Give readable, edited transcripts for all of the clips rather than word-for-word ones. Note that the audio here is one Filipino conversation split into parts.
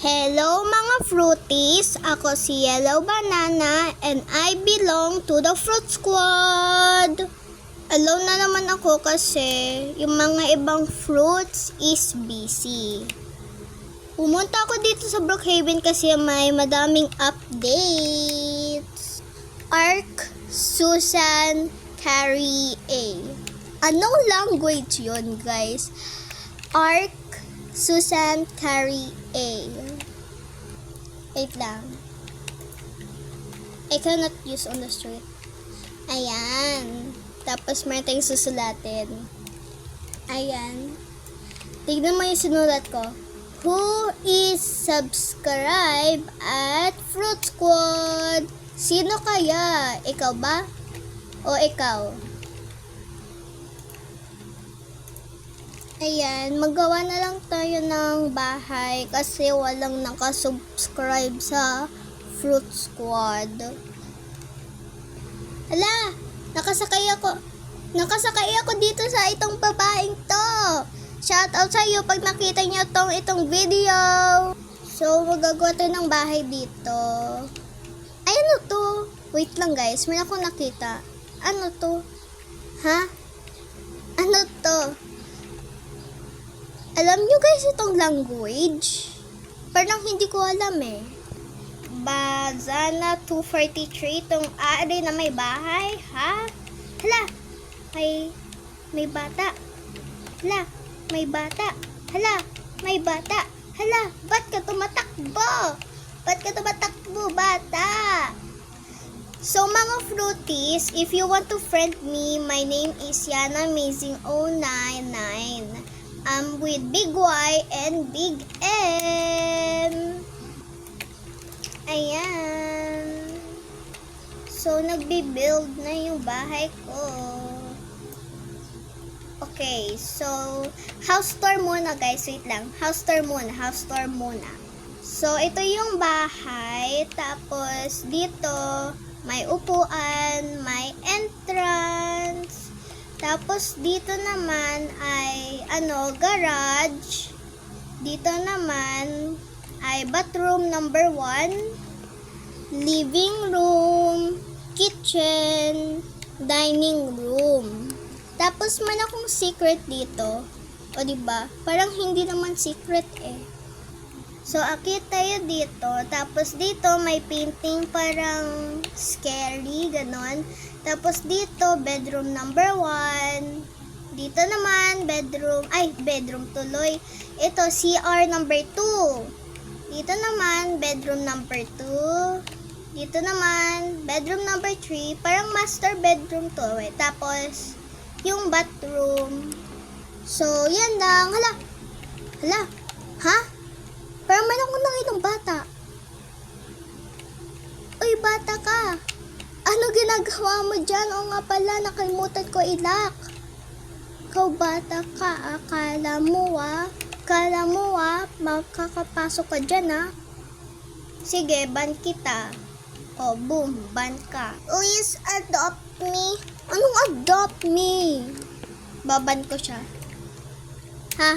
Hello mga fruities! Ako si Yellow Banana and I belong to the Fruit Squad! Alone na naman ako kasi yung mga ibang fruits is busy. Pumunta ako dito sa Brookhaven kasi may madaming updates. Ark Susan Carrie A. Anong language yon, guys? Ark Susan Carrie A. Wait lang. I cannot use on the street. Ayan. Tapos meron tayong susulatin. Ayan. Tignan mo yung sinulat ko. Who is subscribe at Fruit Squad? Sino kaya? Ikaw ba? O ikaw? Ayan, magawa na lang tayo ng bahay kasi walang nakasubscribe sa Fruit Squad. Hala, nakasakay ako dito sa itong babaeng to. Shoutout sa iyo pag nakita niyo itong video. So, magagawa tayo ng bahay dito. Ay, ano to? Wait lang guys, may akong nakita. Ano to? Ha? Ano to? Alam nyo guys itong language? Parang hindi ko alam eh. Bazana 243 itong ari na may bahay, ha? Hala, may bata. Hala, may bata. Hala, may bata. Hala, ba't ka tumatakbo? Ba't ka tumatakbo, bata? So mga fruities, if you want to friend me, my name is Yana Amazing 099. I'm with Big Y and Big M. Ayan. So, nagbi-build na yung bahay ko. Okay, so, house tour muna guys. Wait lang. House tour muna. So, ito yung bahay. Tapos, dito, may upuan, may entrance. Tapos dito naman ay garage. Dito naman ay bathroom number 1, living room, kitchen, dining room. Tapos man akong secret dito. O diba? Parang hindi naman secret eh. So akit tayo dito. Tapos dito may painting parang scary, ganon. Tapos dito, bedroom number 1. Dito naman, bedroom tuloy. Ito, CR number 2. Dito naman, bedroom number 2. Dito naman, bedroom number 3. Parang master bedroom to. Tapos, yung bathroom. So, yan lang. Hala. Ha? Parang may akong nakitang bata. Uy, bata ka. Ano ginagawa mo dyan? O nga pala, nakalimutan ko i-lock. Ikaw bata ka, akala mo makakapasok ka dyan Sige, ban kita. O, boom, ban ka. Please adopt me. Anong adopt me? Baban ko siya. Ha.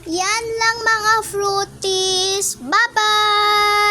Yan lang mga fruities. Bye-bye!